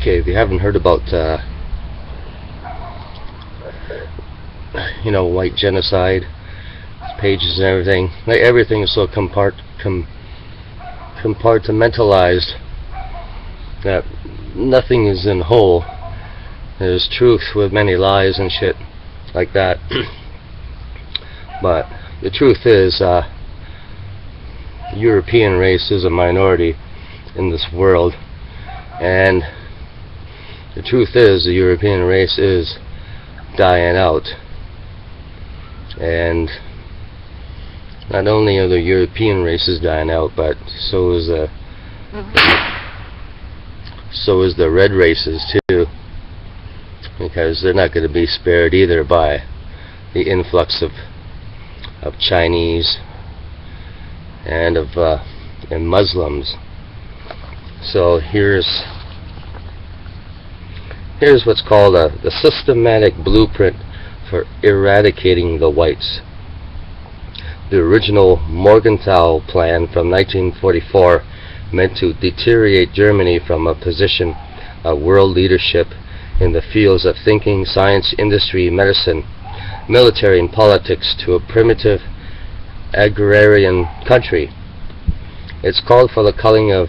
Okay, if you haven't heard about white genocide pages and everything, like everything is so compartmentalized that nothing is in whole. There's truth with many lies and shit like that. But the truth is, the European race is a minority in this world, and the truth is the European race is dying out. And not only are the European races dying out, but so is the red races too, because they're not going to be spared either by the influx of Chinese and and Muslims. So here's what's called the systematic blueprint for eradicating the whites. The original Morgenthau Plan from 1944 meant to deteriorate Germany from a position of world leadership in the fields of thinking, science, industry, medicine, military, and politics to a primitive agrarian country. It's called for the culling of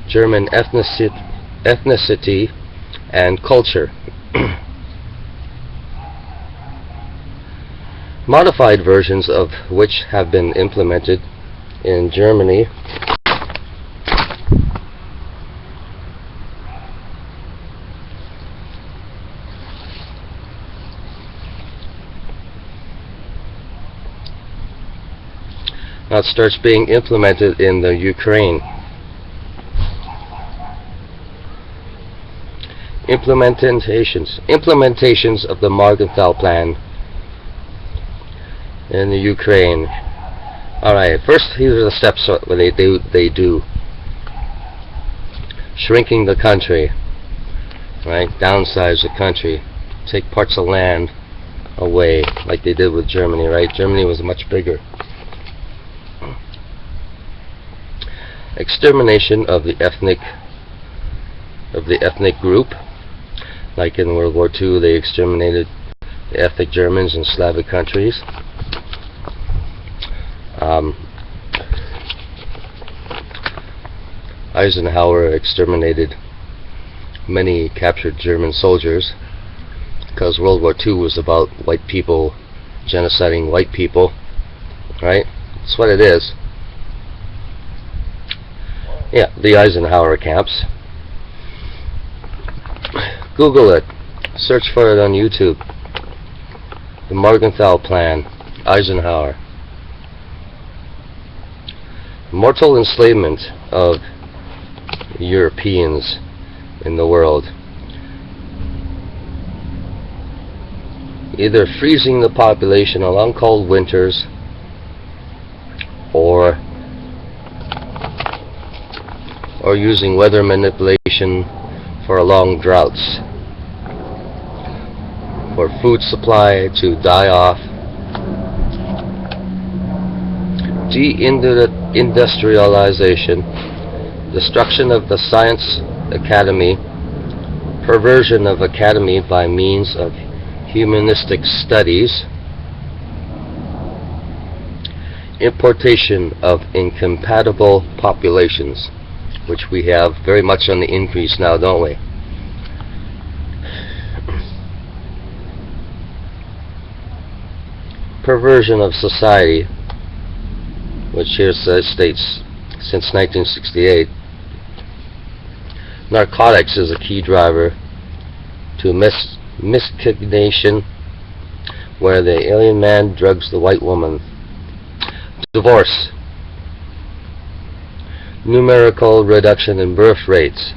German ethnicity and culture. Modified versions of which have been implemented in Germany. Now it starts being implemented in the Ukraine. Implementations of the Morgenthau Plan in the Ukraine. Alright, first here are the steps what they do. Shrinking the country, right? Downsize the country, take parts of land away, like they did with Germany, right? Germany was much bigger. Extermination of the ethnic group, like in World War II, they exterminated the ethnic Germans in Slavic countries. Eisenhower exterminated many captured German soldiers because World War II was about white people genociding white people, right? That's what it is. Yeah, the Eisenhower camps. Google it. Search for it on YouTube. The Morgenthau Plan, Eisenhower. Mortal enslavement of Europeans in the world. Either freezing the population along cold winters or using weather manipulation for long droughts, for food supply to die off, deindustrialization, destruction of the science academy, perversion of academy by means of humanistic studies, importation of incompatible populations, which we have very much on the increase now, don't we? Perversion of society, which here states since 1968. Narcotics is a key driver to miscegenation, where the alien man drugs the white woman. Divorce. Numerical reduction in birth rates.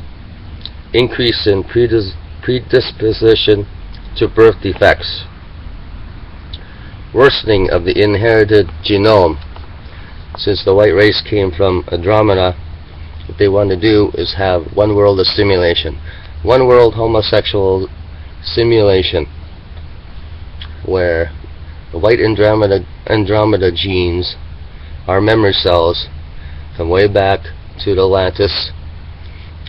Increase in predisposition to birth defects. Worsening of the inherited genome. Since the white race came from Andromeda, what they want to do is have one world of simulation. One world homosexual simulation, where the white Andromeda genes are memory cells from way back to Atlantis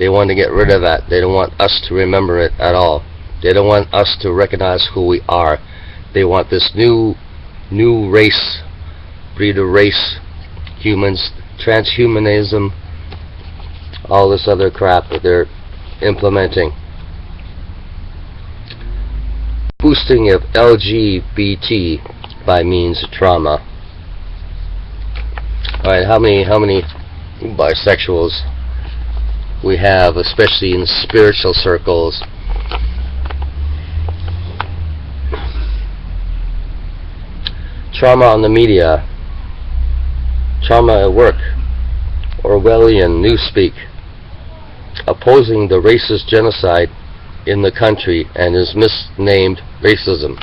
They want to get rid of that. They don't want us to remember it at all. They don't want us to recognize who we are. They want this new race, breed of race, humans, transhumanism, all this other crap that they're implementing. Boosting of LGBT by means of trauma. Alright, how many bisexuals we have, especially in spiritual circles? Trauma on the media, trauma at work, Orwellian newspeak, opposing the racist genocide in the country and is misnamed racism.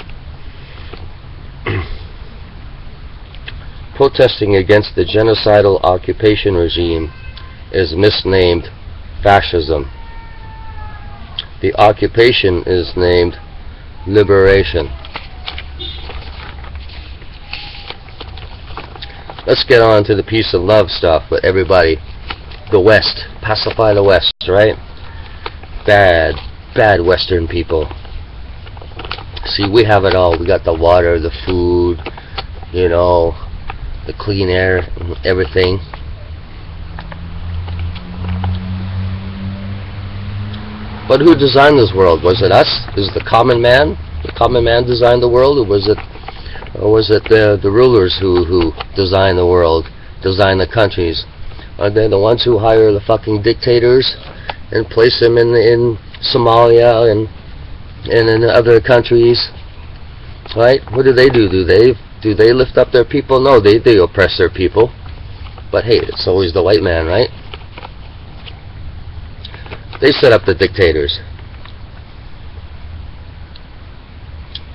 Protesting against the genocidal occupation regime is misnamed fascism. The occupation is named liberation. Let's get on to the peace and love stuff with everybody. The West. Pacify the West, right? Bad Western people. See, we have it all. We got the water, the food, you know, the clean air, everything. But who designed this world? Was it us? Is the common man? The common man designed the world, or was it the rulers who designed the world, designed the countries? Are they the ones who hire the fucking dictators and place them in Somalia and in other countries? Right? What do? Do they lift up their people? No, they oppress their people. But hey, it's always the white man, right? They set up the dictators.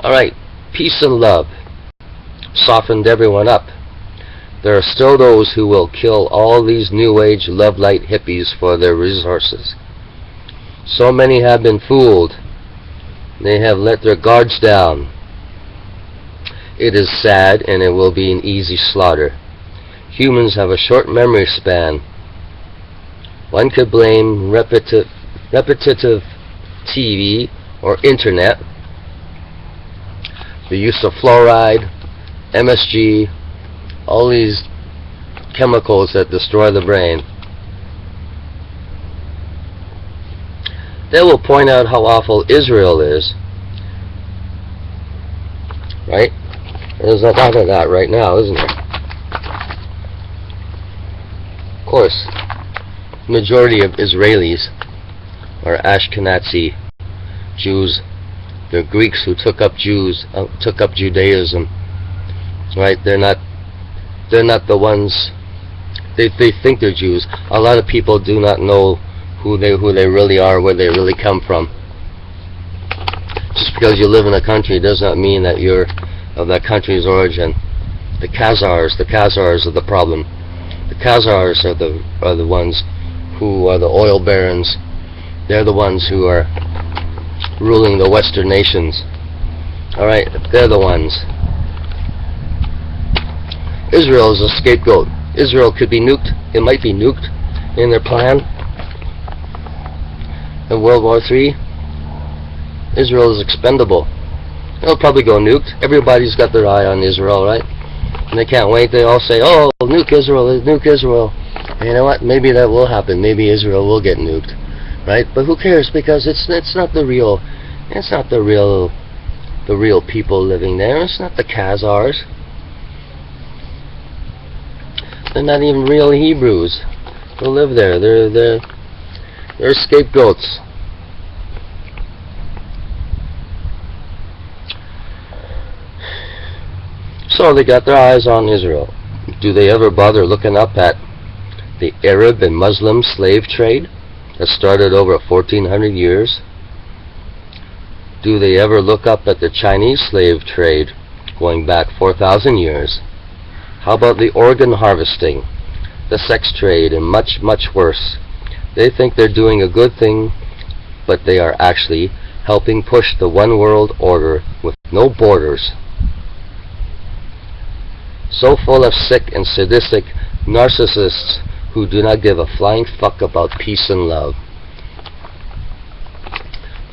Alright, peace and love softened everyone up. There are still those who will kill all these new age love light hippies for their resources. So many have been fooled. They have let their guards down. It is sad, and it will be an easy slaughter. Humans have a short memory span. One could blame repetitive TV or internet, the use of fluoride, MSG, all these chemicals that destroy the brain. They will point out how awful Israel is. Right? There's a lot of that right now, isn't there? Of course, majority of Israelis are Ashkenazi Jews. They're Greeks who took up Judaism. Right? They're not the ones. They think they're Jews. A lot of people do not know who they really are, where they really come from. Just because you live in a country does not mean that you're of that country's origin. The Khazars are the problem. The Khazars are the ones who are the oil barons. They're the ones who are ruling the Western nations. Alright, they're the ones. Israel is a scapegoat. Israel could be nuked. It might be nuked in their plan. In World War III, Israel is expendable. It'll probably go nuked. Everybody's got their eye on Israel, right? And they can't wait. They all say, "Oh, nuke Israel, nuke Israel." And you know what? Maybe that will happen. Maybe Israel will get nuked, right? But who cares? Because it's not the real people living there. It's not the Khazars. They're not even real Hebrews who live there. They're scapegoats. So they got their eyes on Israel. Do they ever bother looking up at the Arab and Muslim slave trade that started over 1400 years? Do they ever look up at the Chinese slave trade going back 4,000 years? How about the organ harvesting, the sex trade, and much, much worse? They think they're doing a good thing, but they are actually helping push the one world order with no borders. So full of sick and sadistic narcissists who do not give a flying fuck about peace and love.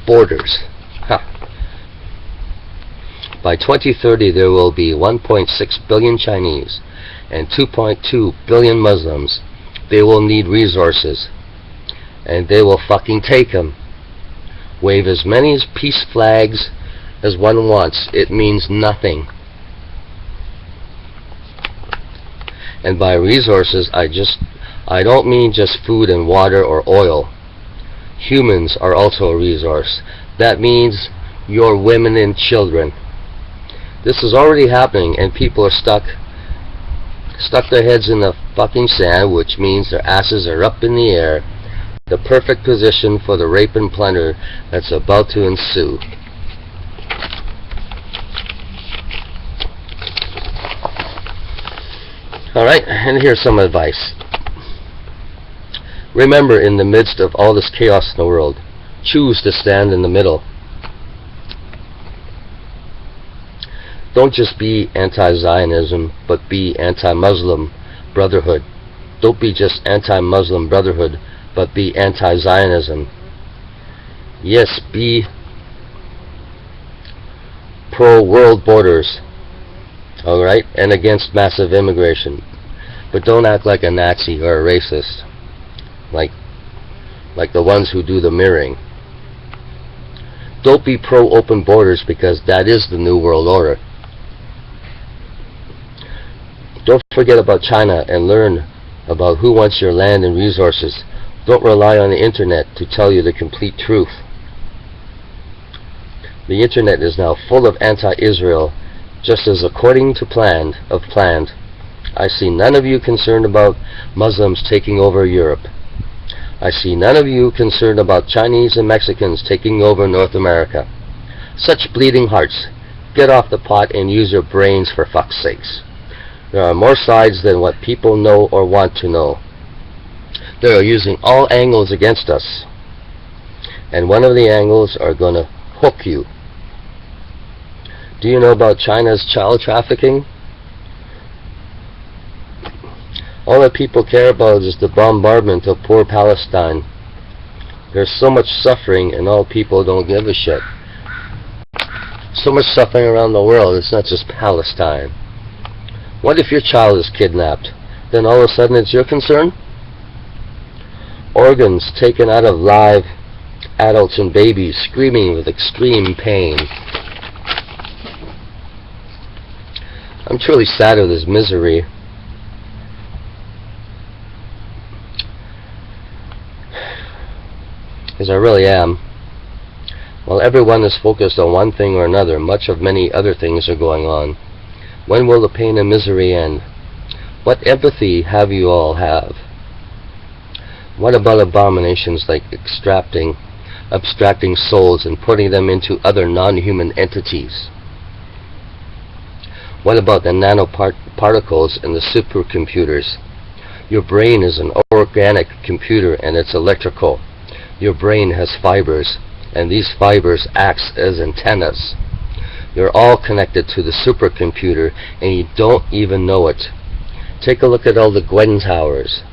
borders. Ha. By 2030 there will be 1.6 billion Chinese and 2.2 billion Muslims. They will need resources, and they will fucking take them. Wave as many peace flags as one wants. It means nothing. And by resources, I don't mean just food and water or oil. Humans are also a resource. That means your women and children. This is already happening, and people are stuck their heads in the fucking sand, which means their asses are up in the air. The perfect position for the rape and plunder that's about to ensue. Alright, and here's some advice. Remember, in the midst of all this chaos in the world, choose to stand in the middle. Don't just be anti-Zionism, but be anti-Muslim brotherhood. Don't be just anti-Muslim brotherhood, but be anti-Zionism. Yes, be pro-world borders, alright, and against massive immigration. But don't act like a Nazi or a racist, like the ones who do the mirroring. Don't be pro-open borders, because that is the New World Order. Don't forget about China and learn about who wants your land and resources. Don't rely on the internet to tell you the complete truth. The internet is now full of anti-Israel, just as according to planned. I see none of you concerned about Muslims taking over Europe. I see none of you concerned about Chinese and Mexicans taking over North America. Such bleeding hearts. Get off the pot and use your brains, for fuck's sakes. There are more sides than what people know or want to know. They are using all angles against us, and one of the angles are going to hook you. Do you know about China's child trafficking? All that people care about is the bombardment of poor Palestine. There's so much suffering, and all people don't give a shit. So much suffering around the world. It's not just Palestine. What if your child is kidnapped? Then all of a sudden it's your concern? Organs taken out of live adults and babies screaming with extreme pain. I'm truly sad of this misery. Because I really am. While everyone is focused on one thing or another, much of many other things are going on. When will the pain and misery end? What empathy have you all have? What about abominations like abstracting souls and putting them into other non-human entities? What about the nanoparticles and the supercomputers? Your brain is an organic computer, and it's electrical. Your brain has fibers, and these fibers act as antennas. You're all connected to the supercomputer, and you don't even know it. Take a look at all the Gwen towers.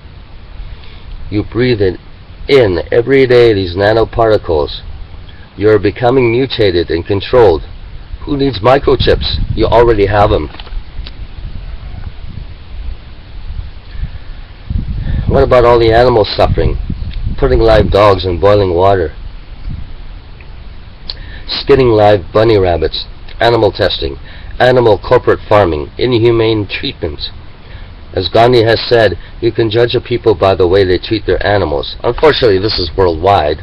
You breathe it in every day, these nanoparticles. You're becoming mutated and controlled. Who needs microchips? You already have them. What about all the animals suffering? Putting live dogs in boiling water. Skinning live bunny rabbits. Animal testing. Animal corporate farming. Inhumane treatment. As Gandhi has said, you can judge a people by the way they treat their animals. Unfortunately, this is worldwide.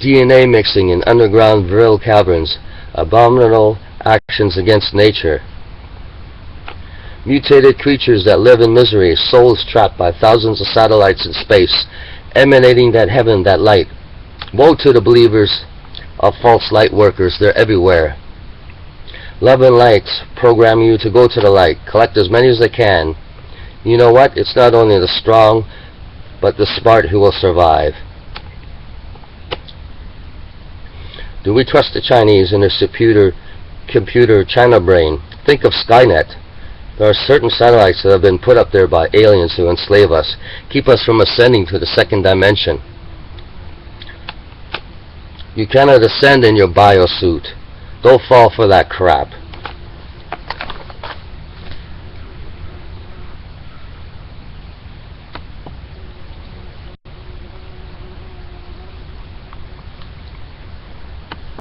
DNA mixing in underground vril caverns. Abominable actions against nature. Mutated creatures that live in misery. Souls trapped by thousands of satellites in space, emanating that heaven, that light. Woe to the believers of false light workers. They're everywhere. Love and light program you to go to the light. Collect as many as they can. You know what? It's not only the strong, but the smart who will survive. Do we trust the Chinese and their superior computer China brain? Think of Skynet. There are certain satellites that have been put up there by aliens who enslave us, keep us from ascending to the second dimension. You cannot ascend in your biosuit. Don't fall for that crap.